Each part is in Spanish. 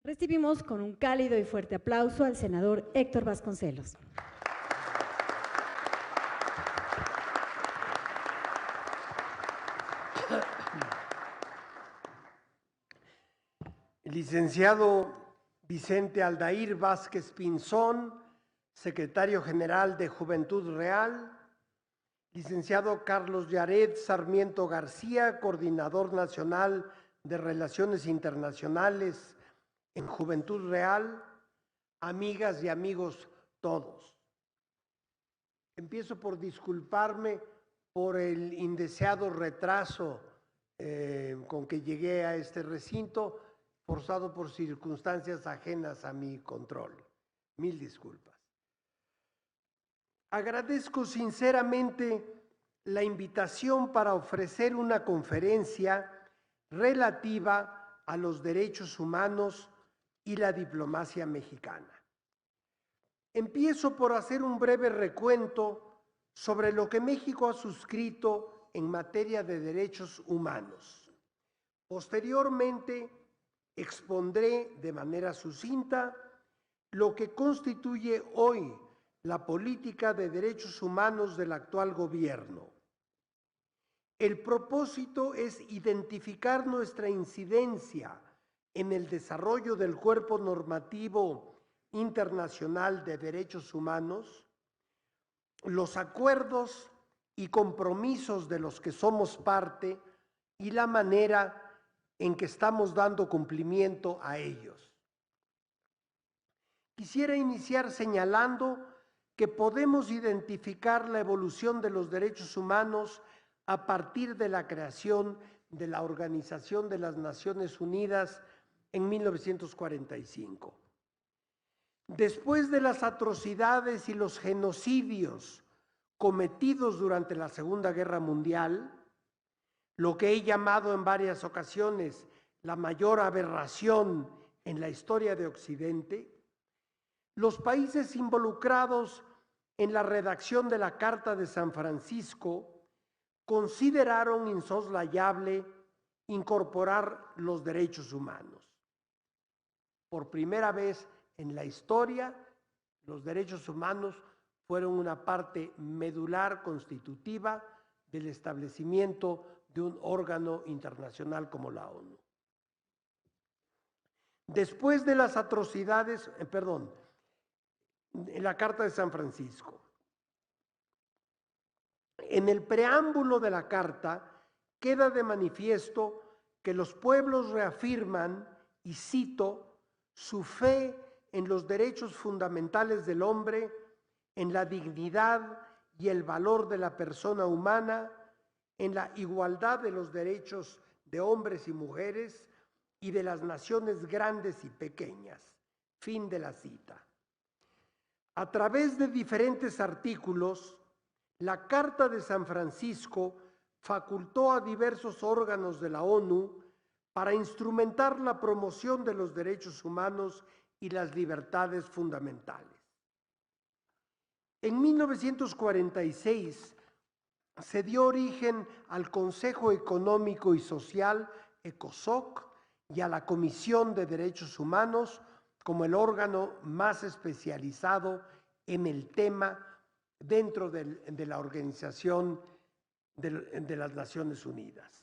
Recibimos con un cálido y fuerte aplauso al senador Héctor Vasconcelos. Licenciado Vicente Aldair Vázquez Pinzón, secretario general de Juventud Real. Licenciado Carlos Yaret Sarmiento García, coordinador nacional de Relaciones Internacionales en Juventud Real. Amigas y amigos todos. Empiezo por disculparme por el indeseado retraso con que llegué a este recinto, forzado por circunstancias ajenas a mi control. Mil disculpas. Agradezco sinceramente la invitación para ofrecer una conferencia relativa a los derechos humanos y la diplomacia mexicana. Empiezo por hacer un breve recuento sobre lo que México ha suscrito en materia de derechos humanos. Posteriormente, expondré de manera sucinta lo que constituye hoy la política de derechos humanos del actual gobierno. El propósito es identificar nuestra incidencia en el desarrollo del cuerpo normativo internacional de derechos humanos, los acuerdos y compromisos de los que somos parte y la manera en que estamos dando cumplimiento a ellos. Quisiera iniciar señalando que podemos identificar la evolución de los derechos humanos a partir de la creación de la Organización de las Naciones Unidas en 1945. Después de las atrocidades y los genocidios cometidos durante la Segunda Guerra Mundial, lo que he llamado en varias ocasiones la mayor aberración en la historia de Occidente, los países involucrados en la redacción de la Carta de San Francisco consideraron insoslayable incorporar los derechos humanos. Por primera vez en la historia, los derechos humanos fueron una parte medular constitutiva del establecimiento de un órgano internacional como la ONU. Después de las atrocidades, en la Carta de San Francisco, en el preámbulo de la Carta queda de manifiesto que los pueblos reafirman, y cito, su fe en los derechos fundamentales del hombre, en la dignidad y el valor de la persona humana, en la igualdad de los derechos de hombres y mujeres y de las naciones grandes y pequeñas. Fin de la cita. A través de diferentes artículos, la Carta de San Francisco facultó a diversos órganos de la ONU para instrumentar la promoción de los derechos humanos y las libertades fundamentales. En 1946 se dio origen al Consejo Económico y Social, ECOSOC, y a la Comisión de Derechos Humanos como el órgano más especializado en el tema dentro de la Organización de las Naciones Unidas.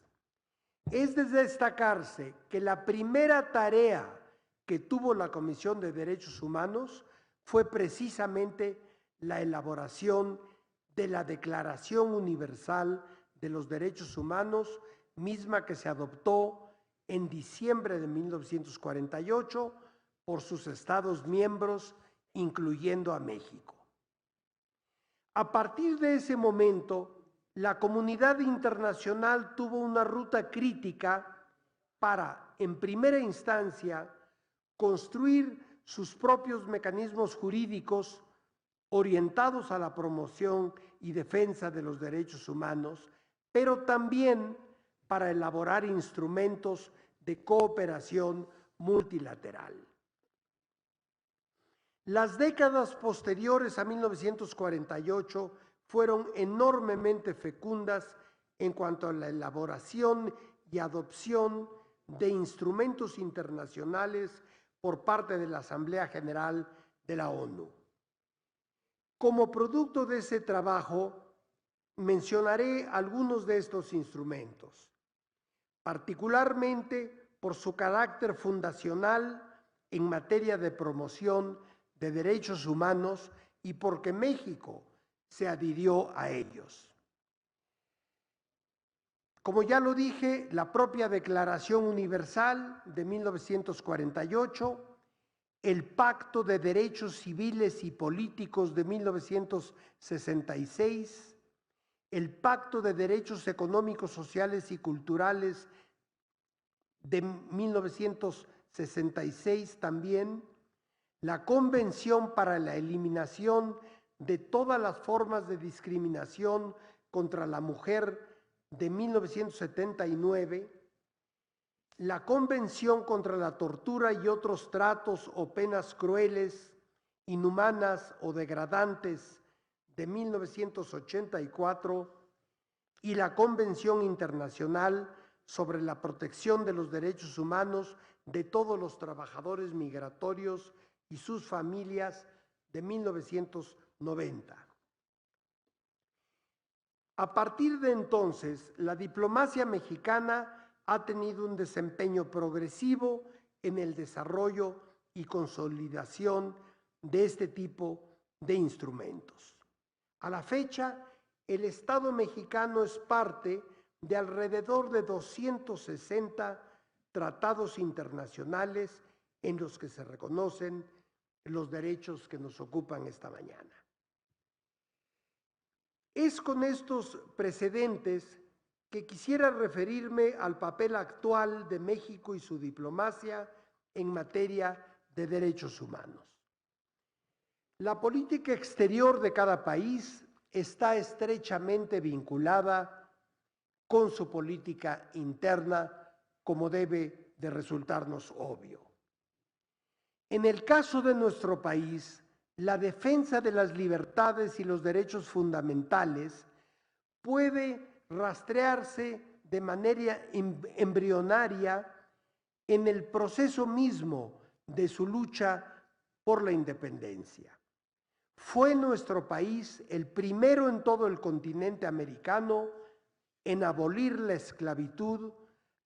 Es de destacarse que la primera tarea que tuvo la Comisión de Derechos Humanos fue precisamente la elaboración de la Declaración Universal de los Derechos Humanos, misma que se adoptó en diciembre de 1948 por sus Estados miembros, incluyendo a México. A partir de ese momento, la comunidad internacional tuvo una ruta crítica para, en primera instancia, construir sus propios mecanismos jurídicos orientados a la promoción y defensa de los derechos humanos, pero también para elaborar instrumentos de cooperación multilateral. Las décadas posteriores a 1948 fueron enormemente fecundas en cuanto a la elaboración y adopción de instrumentos internacionales por parte de la Asamblea General de la ONU. Como producto de ese trabajo, mencionaré algunos de estos instrumentos, particularmente por su carácter fundacional en materia de promoción de derechos humanos y porque México se adhirió a ellos. Como ya lo dije, la propia Declaración Universal de 1948, el Pacto de Derechos Civiles y Políticos de 1966, el Pacto de Derechos Económicos, Sociales y Culturales de 1966 también, la Convención para la Eliminación de todas las formas de discriminación contra la mujer de 1979, la Convención contra la Tortura y otros tratos o penas crueles, inhumanas o degradantes de 1984 y la Convención Internacional sobre la Protección de los Derechos Humanos de todos los trabajadores migratorios y sus familias de 1990. A partir de entonces, la diplomacia mexicana ha tenido un desempeño progresivo en el desarrollo y consolidación de este tipo de instrumentos. A la fecha, el Estado mexicano es parte de alrededor de 260 tratados internacionales en los que se reconocen los derechos que nos ocupan esta mañana. Es con estos precedentes que quisiera referirme al papel actual de México y su diplomacia en materia de derechos humanos. La política exterior de cada país está estrechamente vinculada con su política interna, como debe de resultarnos obvio. En el caso de nuestro país, la defensa de las libertades y los derechos fundamentales puede rastrearse de manera embrionaria en el proceso mismo de su lucha por la independencia. Fue nuestro país el primero en todo el continente americano en abolir la esclavitud,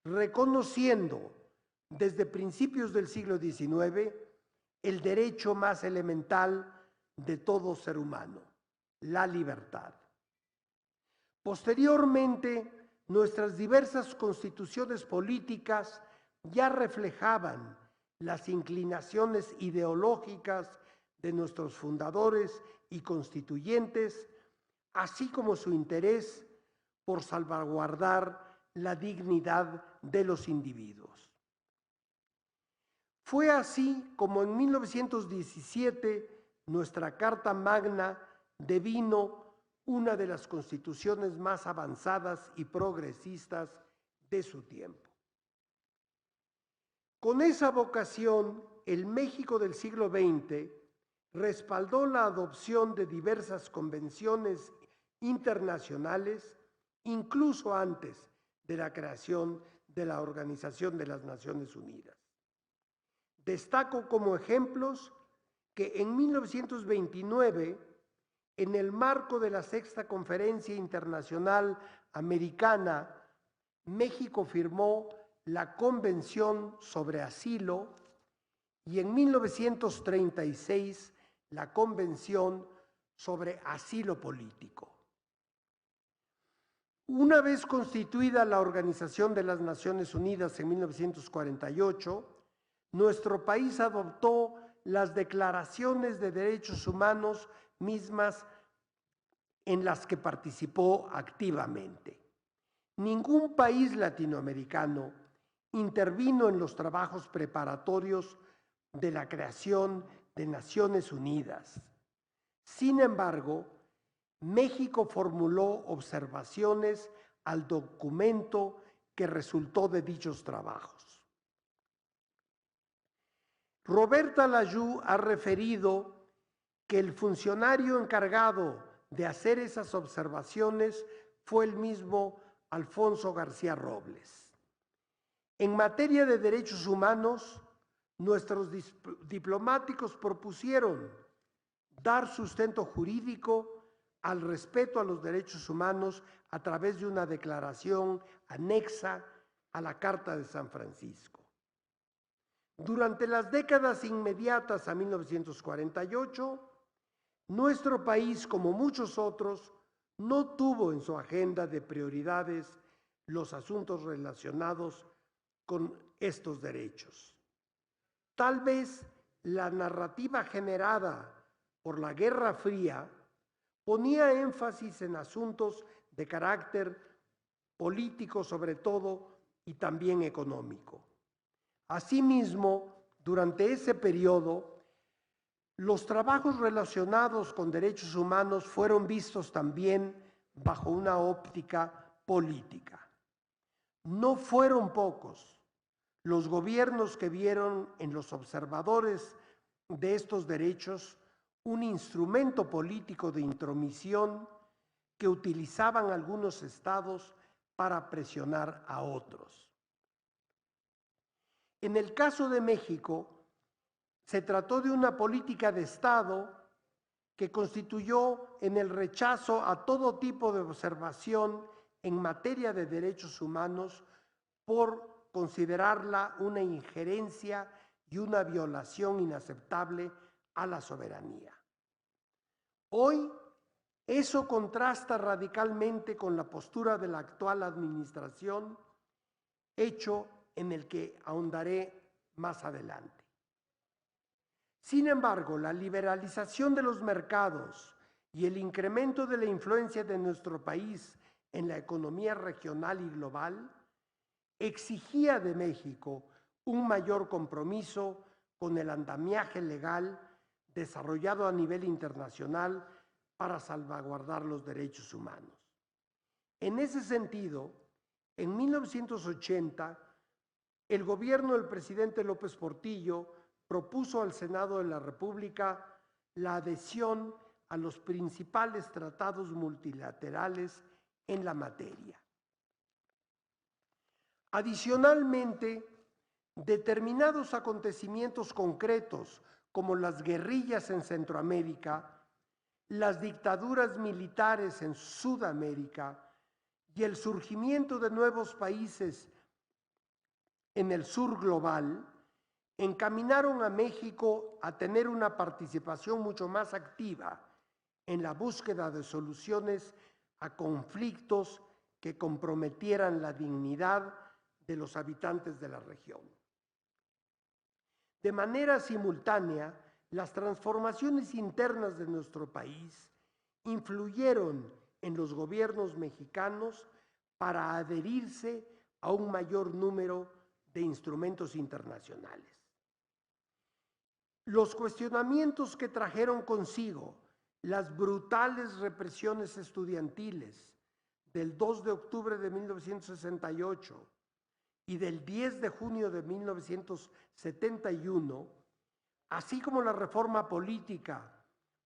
reconociendo desde principios del siglo XIX el derecho más elemental de todo ser humano, la libertad. Posteriormente, nuestras diversas constituciones políticas ya reflejaban las inclinaciones ideológicas de nuestros fundadores y constituyentes, así como su interés por salvaguardar la dignidad de los individuos. Fue así como en 1917 nuestra Carta Magna devino una de las constituciones más avanzadas y progresistas de su tiempo. Con esa vocación, el México del siglo XX respaldó la adopción de diversas convenciones internacionales, incluso antes de la creación de la Organización de las Naciones Unidas. Destaco como ejemplos que en 1929, en el marco de la Sexta Conferencia Internacional Americana, México firmó la Convención sobre Asilo y en 1936 la Convención sobre Asilo Político. Una vez constituida la Organización de las Naciones Unidas en 1948, nuestro país adoptó las declaraciones de derechos humanos mismas en las que participó activamente. Ningún país latinoamericano intervino en los trabajos preparatorios de la creación de Naciones Unidas. Sin embargo, México formuló observaciones al documento que resultó de dichos trabajos. Roberta Layú ha referido que el funcionario encargado de hacer esas observaciones fue el mismo Alfonso García Robles. En materia de derechos humanos, nuestros diplomáticos propusieron dar sustento jurídico al respeto a los derechos humanos a través de una declaración anexa a la Carta de San Francisco. Durante las décadas inmediatas a 1948, nuestro país, como muchos otros, no tuvo en su agenda de prioridades los asuntos relacionados con estos derechos. Tal vez la narrativa generada por la Guerra Fría ponía énfasis en asuntos de carácter político sobre todo y también económico. Asimismo, durante ese periodo, los trabajos relacionados con derechos humanos fueron vistos también bajo una óptica política. No fueron pocos los gobiernos que vieron en los observadores de estos derechos un instrumento político de intromisión que utilizaban algunos estados para presionar a otros. En el caso de México, se trató de una política de Estado que constituyó en el rechazo a todo tipo de observación en materia de derechos humanos por considerarla una injerencia y una violación inaceptable a la soberanía. Hoy, eso contrasta radicalmente con la postura de la actual administración, hecho en el que ahondaré más adelante. Sin embargo, la liberalización de los mercados y el incremento de la influencia de nuestro país en la economía regional y global exigía de México un mayor compromiso con el andamiaje legal desarrollado a nivel internacional para salvaguardar los derechos humanos. En ese sentido, en 1980, el gobierno del presidente López Portillo propuso al Senado de la República la adhesión a los principales tratados multilaterales en la materia. Adicionalmente, determinados acontecimientos concretos, como las guerrillas en Centroamérica, las dictaduras militares en Sudamérica y el surgimiento de nuevos países en el sur global, encaminaron a México a tener una participación mucho más activa en la búsqueda de soluciones a conflictos que comprometieran la dignidad de los habitantes de la región. De manera simultánea, las transformaciones internas de nuestro país influyeron en los gobiernos mexicanos para adherirse a un mayor número de instrumentos internacionales. Los cuestionamientos que trajeron consigo las brutales represiones estudiantiles del 2 de octubre de 1968 y del 10 de junio de 1971, así como la reforma política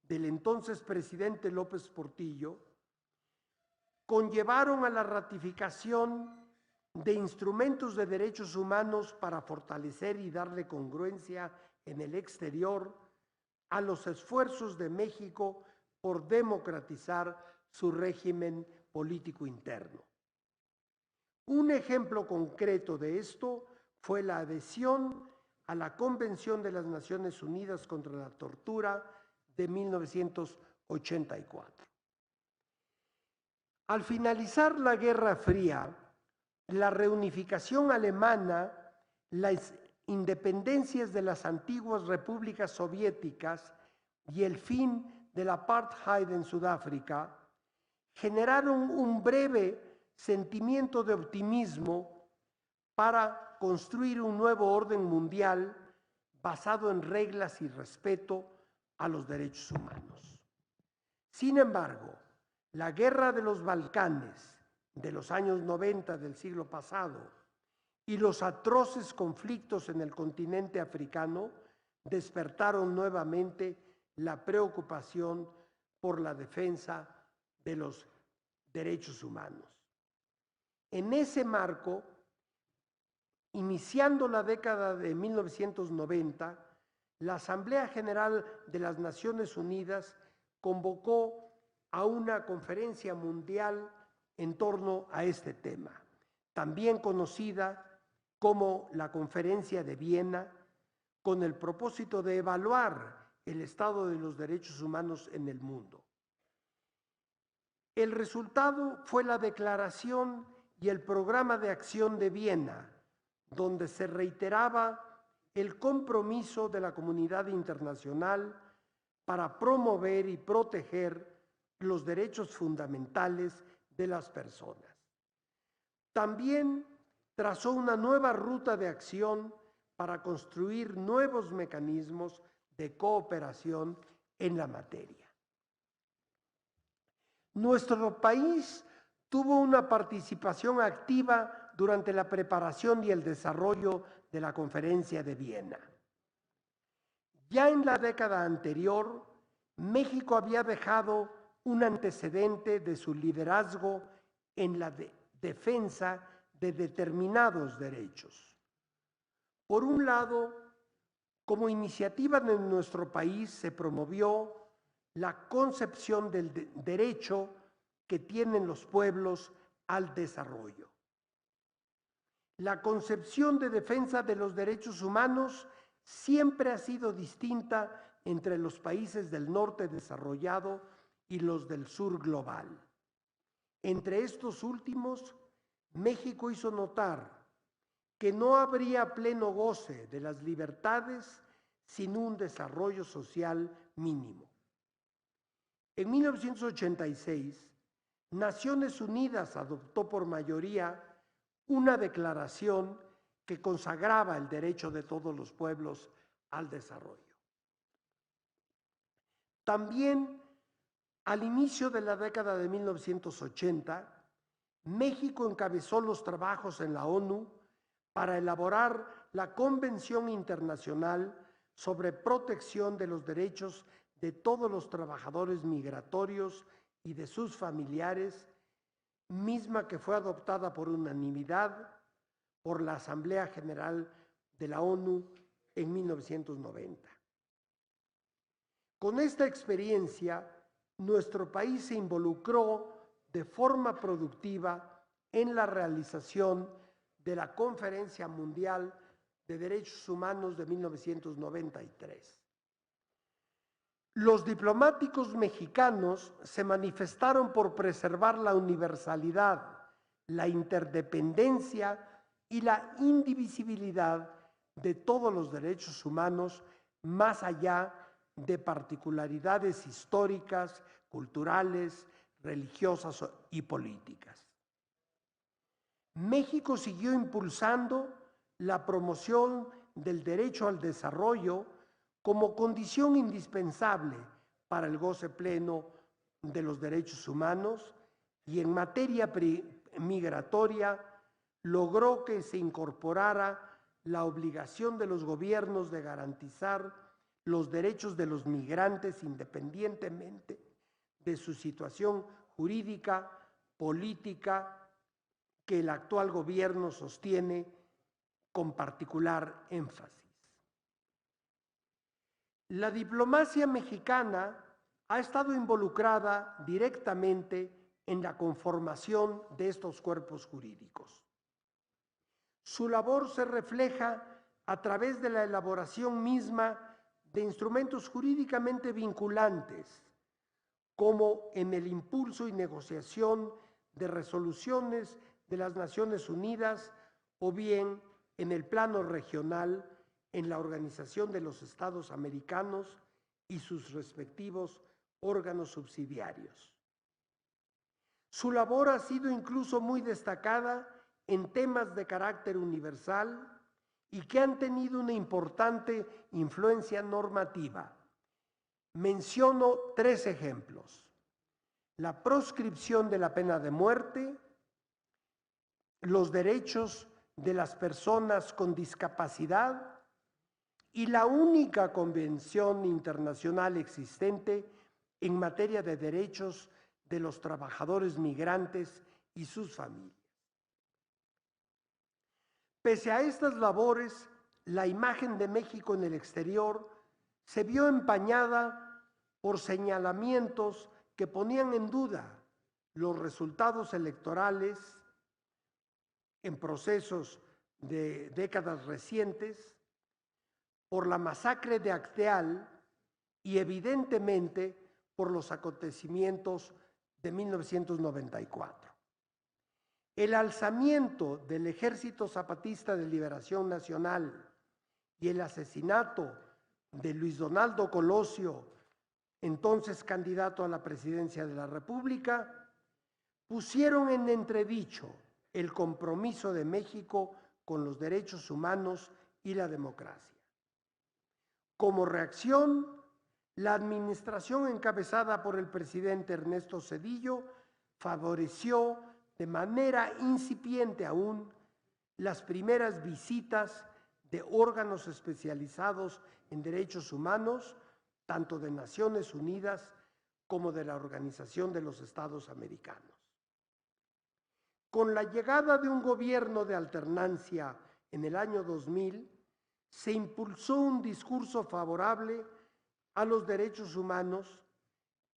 del entonces presidente López Portillo, conllevaron a la ratificación de instrumentos de derechos humanos para fortalecer y darle congruencia en el exterior a los esfuerzos de México por democratizar su régimen político interno. Un ejemplo concreto de esto fue la adhesión a la Convención de las Naciones Unidas contra la Tortura de 1984. Al finalizar la Guerra Fría, la reunificación alemana, las independencias de las antiguas repúblicas soviéticas y el fin del apartheid en Sudáfrica generaron un breve sentimiento de optimismo para construir un nuevo orden mundial basado en reglas y respeto a los derechos humanos. Sin embargo, la guerra de los Balcanes de los años 90 del siglo pasado y los atroces conflictos en el continente africano despertaron nuevamente la preocupación por la defensa de los derechos humanos. En ese marco, Iniciando la década de 1990, la Asamblea General de las Naciones Unidas convocó a una conferencia mundial en torno a este tema, también conocida como la Conferencia de Viena, con el propósito de evaluar el estado de los derechos humanos en el mundo. El resultado fue la Declaración y el Programa de Acción de Viena, donde se reiteraba el compromiso de la comunidad internacional para promover y proteger los derechos fundamentales de las personas. También trazó una nueva ruta de acción para construir nuevos mecanismos de cooperación en la materia. Nuestro país tuvo una participación activa durante la preparación y el desarrollo de la Conferencia de Viena. Ya en la década anterior, México había dejado un antecedente de su liderazgo en la defensa de determinados derechos. Por un lado, como iniciativa de nuestro país se promovió la concepción del derecho que tienen los pueblos al desarrollo. La concepción de defensa de los derechos humanos siempre ha sido distinta entre los países del norte desarrollado y los del sur global. Entre estos últimos, México hizo notar que no habría pleno goce de las libertades sin un desarrollo social mínimo. En 1986, Naciones Unidas adoptó por mayoría una declaración que consagraba el derecho de todos los pueblos al desarrollo. También, al inicio de la década de 1980, México encabezó los trabajos en la ONU para elaborar la Convención Internacional sobre Protección de los Derechos de todos los trabajadores migratorios y de sus familiares, misma que fue adoptada por unanimidad por la Asamblea General de la ONU en 1990. Con esta experiencia, nuestro país se involucró de forma productiva en la realización de la Conferencia Mundial de Derechos Humanos de 1993. Los diplomáticos mexicanos se manifestaron por preservar la universalidad, la interdependencia y la indivisibilidad de todos los derechos humanos, más allá de particularidades históricas, culturales, religiosas y políticas. México siguió impulsando la promoción del derecho al desarrollo como condición indispensable para el goce pleno de los derechos humanos, y en materia migratoria logró que se incorporara la obligación de los gobiernos de garantizar los derechos de los migrantes independientemente de su situación jurídica, política, que el actual gobierno sostiene con particular énfasis. La diplomacia mexicana ha estado involucrada directamente en la conformación de estos cuerpos jurídicos. Su labor se refleja a través de la elaboración misma de instrumentos jurídicamente vinculantes, como en el impulso y negociación de resoluciones de las Naciones Unidas o bien en el plano regional en la Organización de los Estados Americanos y sus respectivos órganos subsidiarios. Su labor ha sido incluso muy destacada en temas de carácter universal y que han tenido una importante influencia normativa. Menciono 3 ejemplos: la proscripción de la pena de muerte, los derechos de las personas con discapacidad y la única convención internacional existente en materia de derechos de los trabajadores migrantes y sus familias. Pese a estas labores, la imagen de México en el exterior se vio empañada por señalamientos que ponían en duda los resultados electorales en procesos de décadas recientes, por la masacre de Acteal y evidentemente por los acontecimientos de 1994. El alzamiento del Ejército Zapatista de Liberación Nacional y el asesinato de Luis Donaldo Colosio, entonces candidato a la presidencia de la República, pusieron en entredicho el compromiso de México con los derechos humanos y la democracia. Como reacción, la administración encabezada por el presidente Ernesto Zedillo favoreció de manera incipiente aún las primeras visitas de órganos especializados en derechos humanos, tanto de Naciones Unidas como de la Organización de los Estados Americanos. Con la llegada de un gobierno de alternancia en el año 2000, se impulsó un discurso favorable a los derechos humanos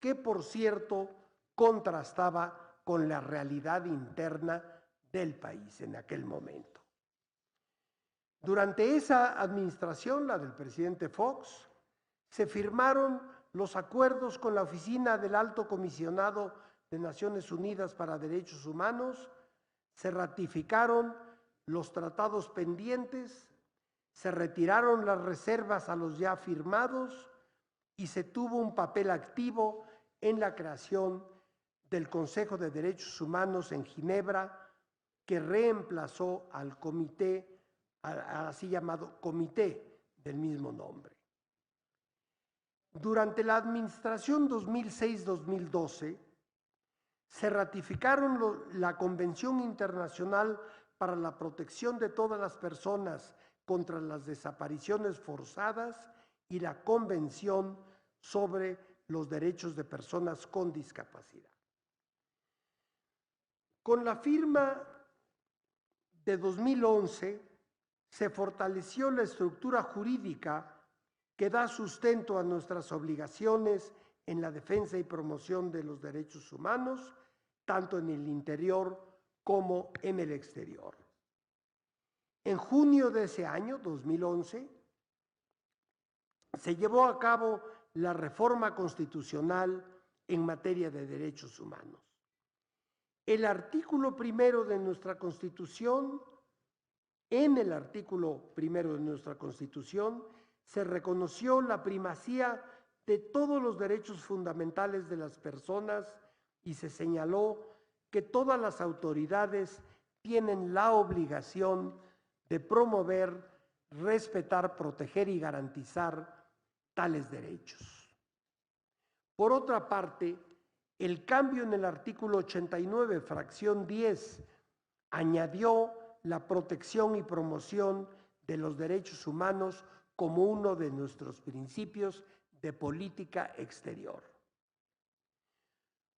que, por cierto, contrastaba con la realidad interna del país en aquel momento. Durante esa administración, la del presidente Fox, se firmaron los acuerdos con la Oficina del Alto Comisionado de Naciones Unidas para Derechos Humanos, se ratificaron los tratados pendientes, se retiraron las reservas a los ya firmados y se tuvo un papel activo en la creación del Consejo de Derechos Humanos en Ginebra, que reemplazó al comité, así llamado Comité del mismo nombre. Durante la administración 2006-2012, se ratificaron la Convención Internacional para la Protección de todas las personas contra las desapariciones forzadas y la Convención sobre los derechos de personas con discapacidad. Con la firma de 2011 se fortaleció la estructura jurídica que da sustento a nuestras obligaciones en la defensa y promoción de los derechos humanos, tanto en el interior como en el exterior. En junio de ese año, 2011, se llevó a cabo la reforma constitucional en materia de derechos humanos. El artículo primero de nuestra Constitución, en el artículo primero de nuestra Constitución, se reconoció la primacía de todos los derechos fundamentales de las personas y se señaló que todas las autoridades tienen la obligación de promover, respetar, proteger y garantizar tales derechos. Por otra parte, el cambio en el artículo 89, fracción 10, añadió la protección y promoción de los derechos humanos como uno de nuestros principios de política exterior.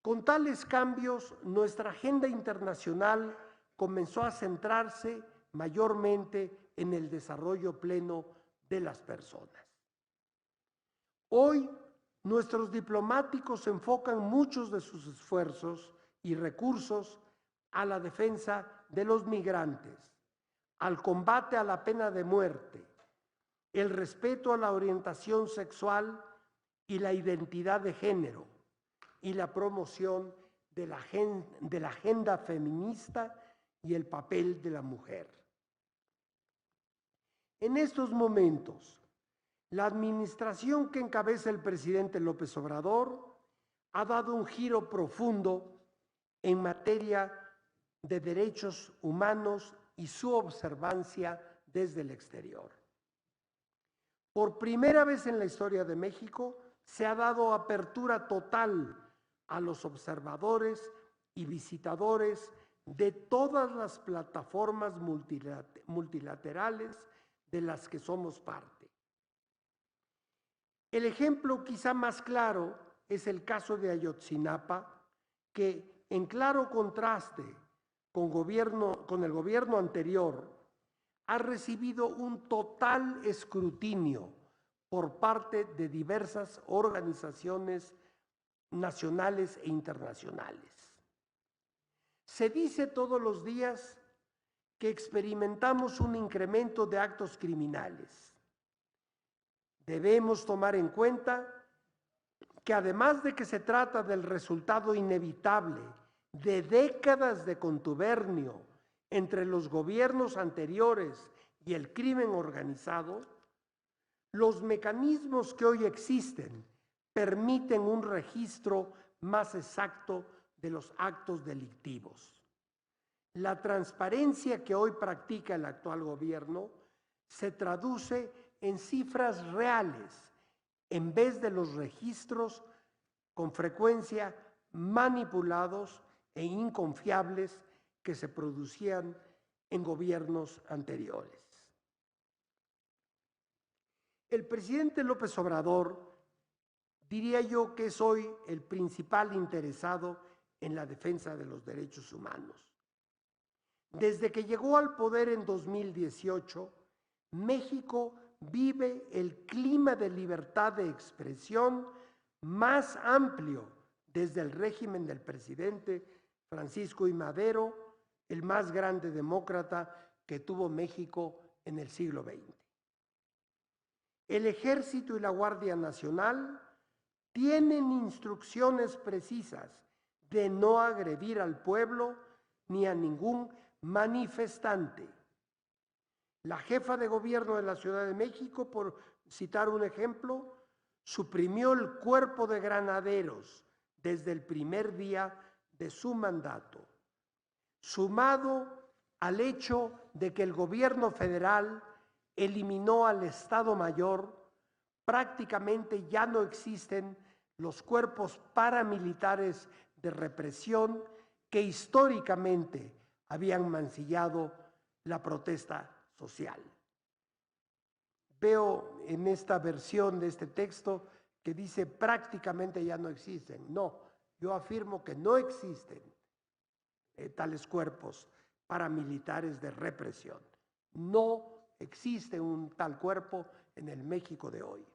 Con tales cambios, nuestra agenda internacional comenzó a centrarse mayormente en el desarrollo pleno de las personas. Hoy, nuestros diplomáticos enfocan muchos de sus esfuerzos y recursos a la defensa de los migrantes, al combate a la pena de muerte, el respeto a la orientación sexual y la identidad de género, y la promoción de la agenda feminista y el papel de la mujer. En estos momentos, la administración que encabeza el presidente López Obrador ha dado un giro profundo en materia de derechos humanos y su observancia desde el exterior. Por primera vez en la historia de México, se ha dado apertura total a los observadores y visitadores de todas las plataformas multilaterales de las que somos parte. El ejemplo quizá más claro es el caso de Ayotzinapa, que en claro contraste con el gobierno anterior, ha recibido un total escrutinio por parte de diversas organizaciones nacionales e internacionales. Se dice todos los días que experimentamos un incremento de actos criminales. Debemos tomar en cuenta que además de que se trata del resultado inevitable de décadas de contubernio entre los gobiernos anteriores y el crimen organizado, los mecanismos que hoy existen permiten un registro más exacto de los actos delictivos. La transparencia que hoy practica el actual gobierno se traduce en cifras reales en vez de los registros con frecuencia manipulados e inconfiables que se producían en gobiernos anteriores. El presidente López Obrador, diría yo que es hoy el principal interesado en la defensa de los derechos humanos. Desde que llegó al poder en 2018, México vive el clima de libertad de expresión más amplio desde el régimen del presidente Francisco I. Madero, el más grande demócrata que tuvo México en el siglo XX. El Ejército y la Guardia Nacional tienen instrucciones precisas de no agredir al pueblo ni a ningún manifestante. La jefa de gobierno de la Ciudad de México, por citar un ejemplo, suprimió el cuerpo de granaderos desde el primer día de su mandato, sumado al hecho de que el gobierno federal eliminó al Estado Mayor. Prácticamente ya no existen los cuerpos paramilitares de represión que históricamente habían mancillado la protesta social. Veo en esta versión de este texto que dice prácticamente ya no existen. No, yo afirmo que no existen tales cuerpos paramilitares de represión. No existe un tal cuerpo en el México de hoy.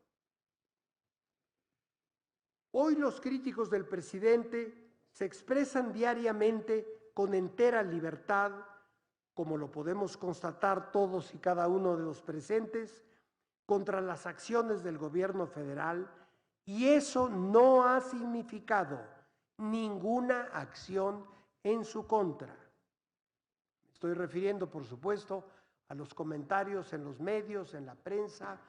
Hoy los críticos del presidente se expresan diariamente con entera libertad, como lo podemos constatar todos y cada uno de los presentes, contra las acciones del gobierno federal, y eso no ha significado ninguna acción en su contra. Me estoy refiriendo, por supuesto, a los comentarios en los medios, en la prensa,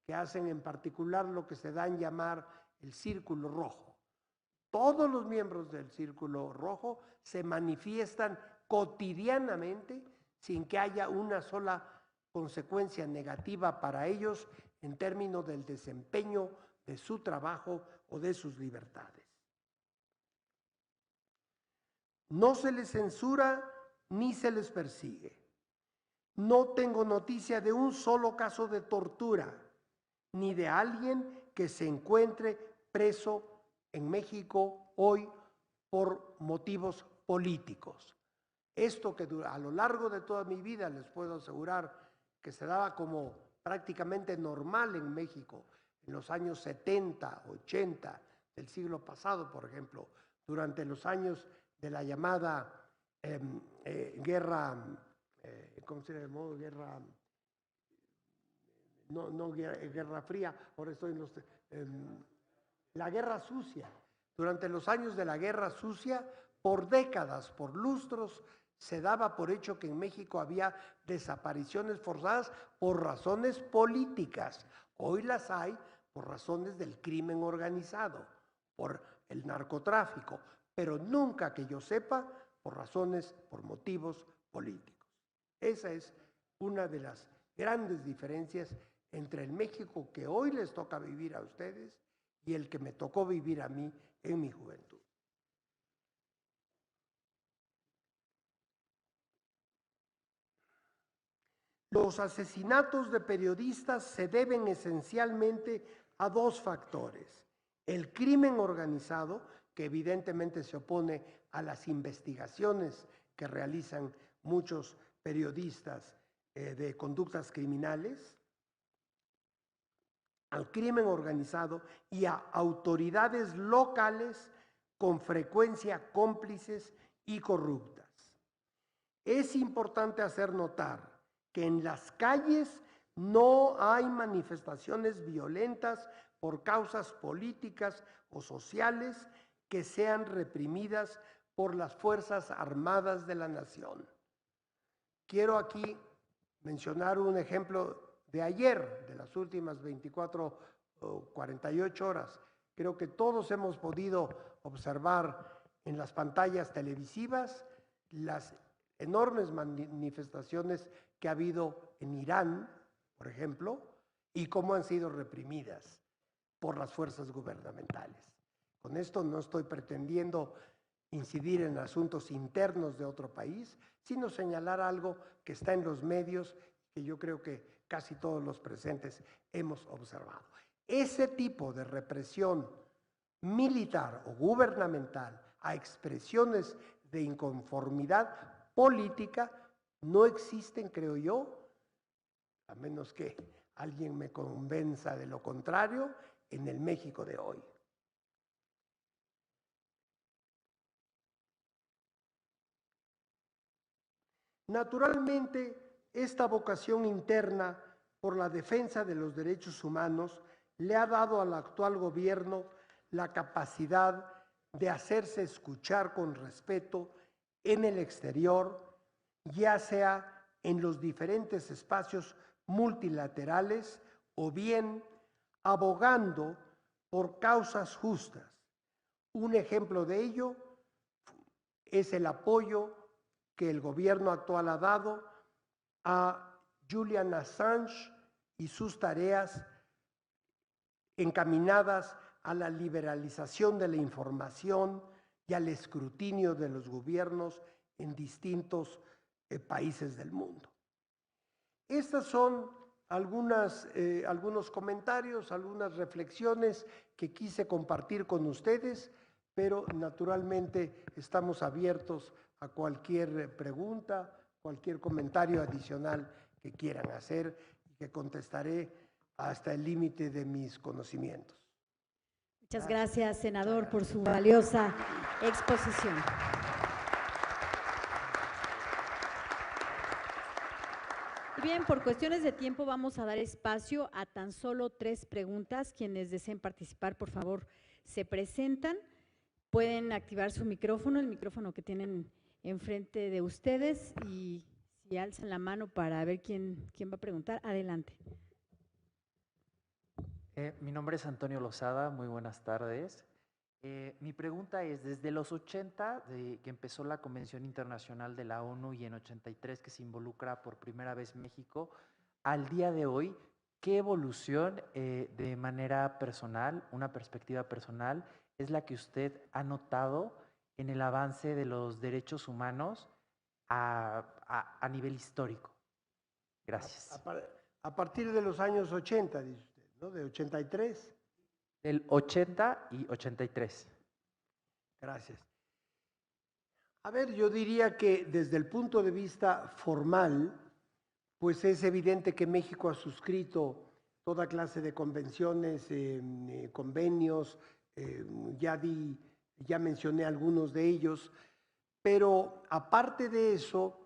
que hacen en particular lo que se da en llamar el Círculo Rojo. Todos los miembros del Círculo Rojo se manifiestan cotidianamente sin que haya una sola consecuencia negativa para ellos en términos del desempeño de su trabajo o de sus libertades. No se les censura ni se les persigue. No tengo noticia de un solo caso de tortura, ni de alguien que se encuentre preso en México hoy por motivos políticos. Esto que a lo largo de toda mi vida les puedo asegurar que se daba como prácticamente normal en México en los años 70, 80 del siglo pasado, por ejemplo, durante los años de la llamada guerra, ¿cómo se llamó? Guerra, guerra fría, ahora estoy en la guerra sucia. Durante los años de la guerra sucia, por décadas, por lustros, se daba por hecho que en México había desapariciones forzadas por razones políticas. Hoy las hay por razones del crimen organizado, por el narcotráfico, pero nunca que yo sepa por razones, por motivos políticos. Esa es una de las grandes diferencias entre el México que hoy les toca vivir a ustedes y el que me tocó vivir a mí en mi juventud. Los asesinatos de periodistas se deben esencialmente a dos factores: el crimen organizado, que evidentemente se opone a las investigaciones que realizan muchos periodistas de conductas criminales, al crimen organizado y a autoridades locales con frecuencia cómplices y corruptas. Es importante hacer notar que en las calles no hay manifestaciones violentas por causas políticas o sociales que sean reprimidas por las Fuerzas Armadas de la Nación. Quiero aquí mencionar un ejemplo de ayer, de las últimas 24 o 48 horas. Creo que todos hemos podido observar en las pantallas televisivas las enormes manifestaciones que ha habido en Irán, por ejemplo, y cómo han sido reprimidas por las fuerzas gubernamentales. Con esto no estoy pretendiendo incidir en asuntos internos de otro país, sino señalar algo que está en los medios que yo creo que casi todos los presentes hemos observado. Ese tipo de represión militar o gubernamental a expresiones de inconformidad política no existen, creo yo, a menos que alguien me convenza de lo contrario, en el México de hoy. Naturalmente, esta vocación interna por la defensa de los derechos humanos le ha dado al actual gobierno la capacidad de hacerse escuchar con respeto en el exterior, ya sea en los diferentes espacios multilaterales o bien abogando por causas justas. Un ejemplo de ello es el apoyo que el gobierno actual ha dado a Julian Assange y sus tareas encaminadas a la liberalización de la información y al escrutinio de los gobiernos en distintos países del mundo. Estas son algunos comentarios, algunas reflexiones que quise compartir con ustedes, pero naturalmente estamos abiertos a cualquier pregunta, cualquier comentario adicional que quieran hacer y que contestaré hasta el límite de mis conocimientos. Muchas gracias, senador, por su valiosa exposición. Y bien, por cuestiones de tiempo vamos a dar espacio a tan solo 3 preguntas. Quienes deseen participar, por favor, se presentan. Pueden activar su micrófono, el micrófono que tienen enfrente de ustedes, y si alzan la mano para ver quién va a preguntar, adelante. Mi nombre es Antonio Lozada, muy buenas tardes. Mi pregunta es, desde los 80, que empezó la Convención Internacional de la ONU y en 83 que se involucra por primera vez México, al día de hoy, ¿qué evolución de manera personal, una perspectiva personal, es la que usted ha notado en el avance de los derechos humanos a nivel histórico? Gracias. A partir de los años 80, dice usted, ¿no? De 83. Del 80 y 83. Gracias. A ver, yo diría que desde el punto de vista formal, pues es evidente que México ha suscrito toda clase de convenciones, convenios, ya mencioné algunos de ellos, pero aparte de eso,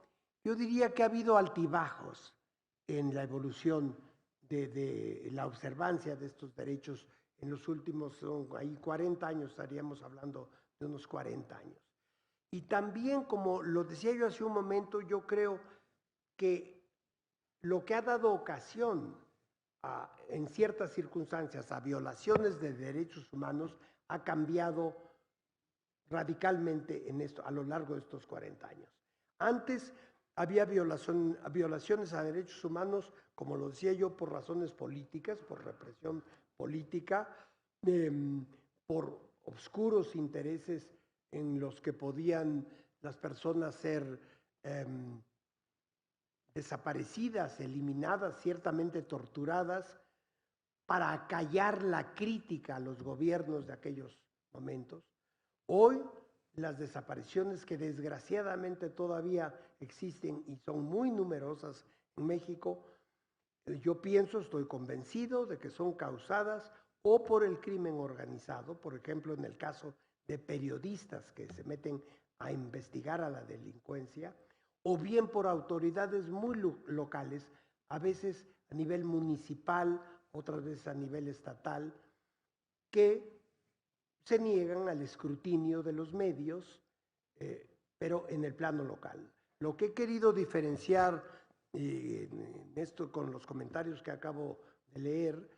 yo diría que ha habido altibajos en la evolución de la observancia de estos derechos en los últimos, ahí 40 años, estaríamos hablando de unos 40 años. Y también, como lo decía yo hace un momento, yo creo que lo que ha dado ocasión en ciertas circunstancias a violaciones de derechos humanos ha cambiado radicalmente en esto, a lo largo de estos 40 años. Antes había violaciones a derechos humanos, como lo decía yo, por razones políticas, por represión política, por oscuros intereses en los que podían las personas ser desaparecidas, eliminadas, ciertamente torturadas, para acallar la crítica a los gobiernos de aquellos momentos. Hoy, las desapariciones que desgraciadamente todavía existen y son muy numerosas en México, yo pienso, estoy convencido de que son causadas o por el crimen organizado, por ejemplo, en el caso de periodistas que se meten a investigar a la delincuencia, o bien por autoridades muy locales, a veces a nivel municipal, otras veces a nivel estatal, que se niegan al escrutinio de los medios, pero en el plano local. Lo que he querido diferenciar en esto con los comentarios que acabo de leer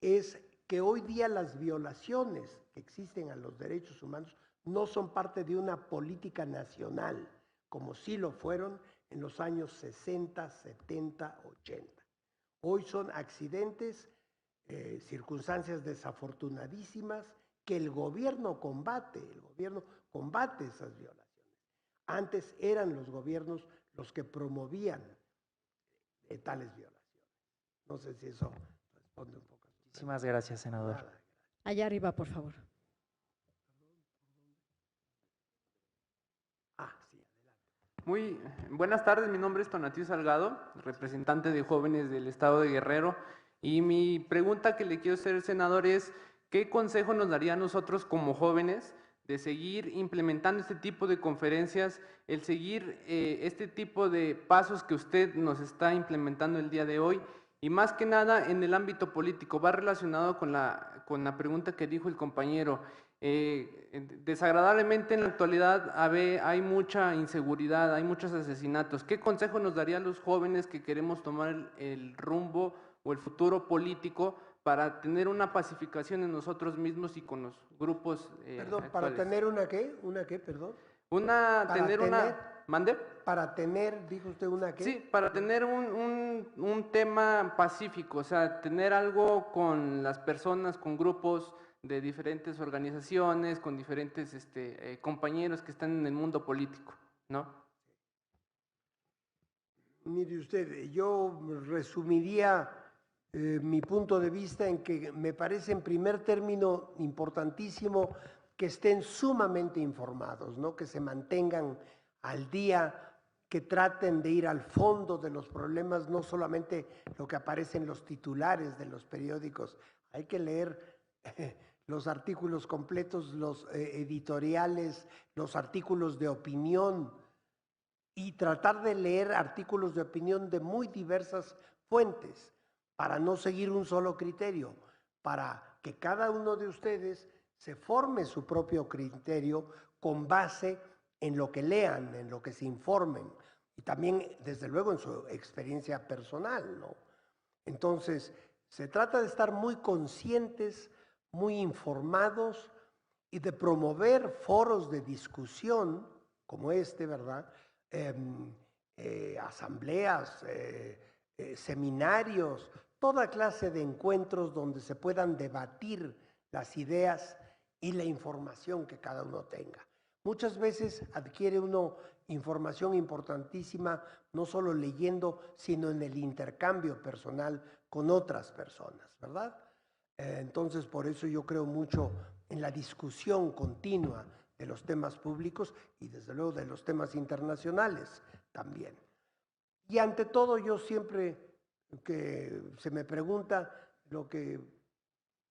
es que hoy día las violaciones que existen a los derechos humanos no son parte de una política nacional, como sí lo fueron en los años 60, 70, 80. Hoy son accidentes, circunstancias desafortunadísimas que el gobierno combate esas violaciones. Antes eran los gobiernos los que promovían tales violaciones. No sé si eso responde un poco. Muchísimas gracias, senador. Nada. Allá arriba, por favor. Sí, adelante. Muy buenas tardes, mi nombre es Tonatiu Salgado, representante de jóvenes del estado de Guerrero, y mi pregunta que le quiero hacer, senador, es ¿qué consejo nos daría a nosotros como jóvenes de seguir implementando este tipo de conferencias, el seguir este tipo de pasos que usted nos está implementando el día de hoy? Y más que nada en el ámbito político, va relacionado con la pregunta que dijo el compañero. Desagradablemente en la actualidad hay mucha inseguridad, hay muchos asesinatos. ¿Qué consejo nos daría a los jóvenes que queremos tomar el rumbo o el futuro político para tener una pacificación en nosotros mismos y con los grupos Perdón, actuales? ¿para tener una qué? ¿Una qué, perdón? ¿Mande? Para tener, dijo usted, ¿una qué? Sí, para tener un tema pacífico, o sea, tener algo con las personas, con grupos de diferentes organizaciones, con diferentes compañeros que están en el mundo político, ¿no? Mire usted, yo resumiría mi punto de vista en que me parece en primer término importantísimo que estén sumamente informados, ¿no? Que se mantengan al día, que traten de ir al fondo de los problemas, no solamente lo que aparece en los titulares de los periódicos. Hay que leer los artículos completos, los editoriales, los artículos de opinión y tratar de leer artículos de opinión de muy diversas fuentes para no seguir un solo criterio, para que cada uno de ustedes se forme su propio criterio con base en lo que lean, en lo que se informen y también, desde luego, en su experiencia personal, ¿no? Entonces, se trata de estar muy conscientes, muy informados y de promover foros de discusión como este, ¿verdad? Asambleas, seminarios, toda clase de encuentros donde se puedan debatir las ideas y la información que cada uno tenga. Muchas veces adquiere uno información importantísima, no solo leyendo, sino en el intercambio personal con otras personas, ¿verdad? Entonces, por eso yo creo mucho en la discusión continua de los temas públicos y desde luego de los temas internacionales también. Y ante todo, yo siempre que se me pregunta, lo que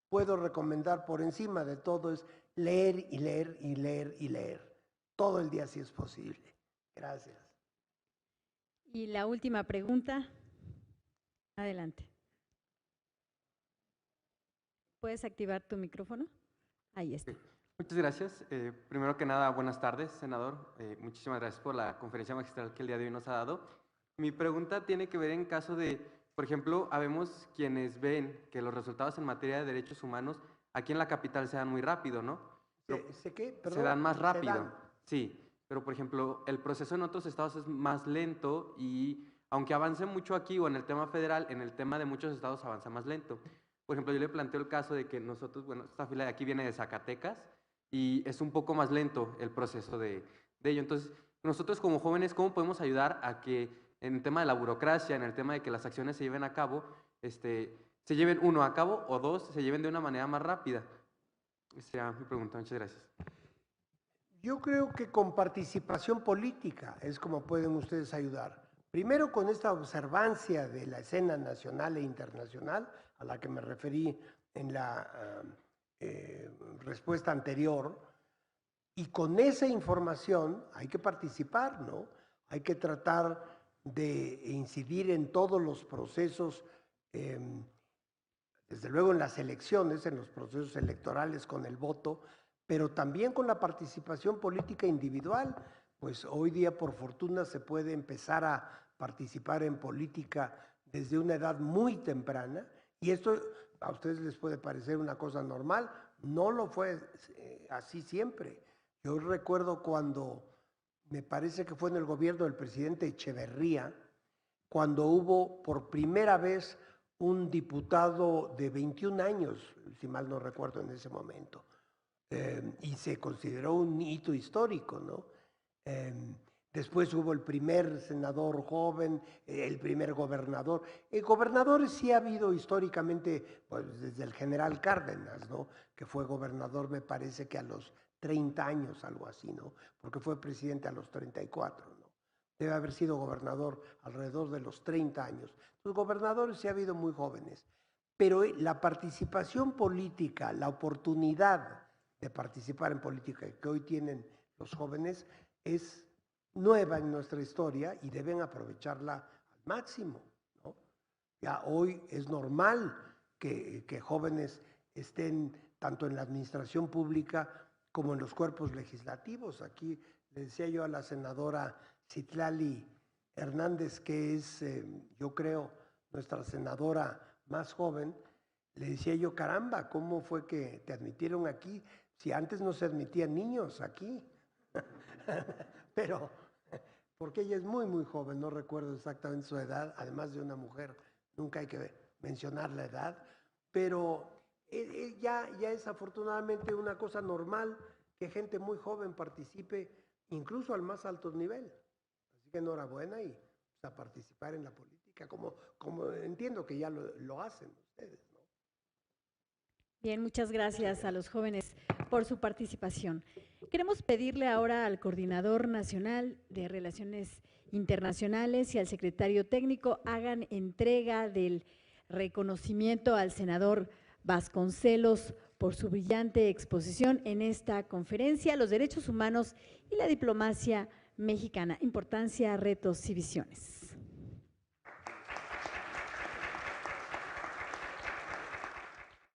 puedo recomendar por encima de todo es leer y leer y leer y leer. Todo el día si es posible. Gracias. Y la última pregunta. Adelante. ¿Puedes activar tu micrófono? Ahí está. Muchas gracias. Primero que nada, buenas tardes, senador. Muchísimas gracias por la conferencia magistral que el día de hoy nos ha dado. Mi pregunta tiene que ver en caso de, por ejemplo, habemos quienes ven que los resultados en materia de derechos humanos aquí en la capital se dan muy rápido, ¿no? ¿Se qué? Perdón, se dan más rápido. se dan. Sí, pero por ejemplo, el proceso en otros estados es más lento y aunque avance mucho aquí o en el tema federal, en el tema de muchos estados avanza más lento. Por ejemplo, yo le planteo el caso de que nosotros, bueno, esta fila de aquí viene de Zacatecas y es un poco más lento el proceso de ello. Entonces, nosotros como jóvenes, ¿cómo podemos ayudar a que en el tema de la burocracia, en el tema de que las acciones se lleven a cabo, se lleven uno a cabo o dos, se lleven de una manera más rápida? Esa sería mi pregunta. Muchas gracias. Yo creo que con participación política es como pueden ustedes ayudar. Primero con esta observancia de la escena nacional e internacional, a la que me referí en la respuesta anterior, y con esa información hay que participar, ¿no? Hay que tratar de incidir en todos los procesos, desde luego en las elecciones, en los procesos electorales con el voto, pero también con la participación política individual. Pues hoy día, por fortuna, se puede empezar a participar en política desde una edad muy temprana, y esto a ustedes les puede parecer una cosa normal, no lo fue así siempre. Yo recuerdo cuando, me parece que fue en el gobierno del presidente Echeverría, cuando hubo por primera vez un diputado de 21 años, si mal no recuerdo en ese momento, y se consideró un hito histórico, ¿no? Después hubo el primer senador joven, el primer gobernador. Gobernadores sí ha habido históricamente, pues desde el general Cárdenas, ¿no? Que fue gobernador, me parece que a los 30 años, algo así, ¿no? Porque fue presidente a los 34, ¿no? Debe haber sido gobernador alrededor de los 30 años. Los gobernadores sí ha habido muy jóvenes, pero la participación política, la oportunidad de participar en política que hoy tienen los jóvenes es nueva en nuestra historia y deben aprovecharla al máximo, ¿no? Ya hoy es normal que jóvenes estén tanto en la administración pública como en los cuerpos legislativos. Aquí le decía yo a la senadora Citlali Hernández, que es, yo creo, nuestra senadora más joven, le decía yo, caramba, ¿cómo fue que te admitieron aquí? Si antes no se admitían niños aquí. Pero, porque ella es muy, muy joven, no recuerdo exactamente su edad, además de una mujer, nunca hay que mencionar la edad, pero ya es afortunadamente una cosa normal que gente muy joven participe incluso al más alto nivel. Así que enhorabuena y pues, a participar en la política, como entiendo que ya lo hacen ustedes, ¿no? Bien, muchas gracias a los jóvenes por su participación. Queremos pedirle ahora al Coordinador Nacional de Relaciones Internacionales y al Secretario Técnico hagan entrega del reconocimiento al senador Vasconcelos por su brillante exposición en esta conferencia, Los derechos humanos y la diplomacia mexicana, importancia, retos y visiones.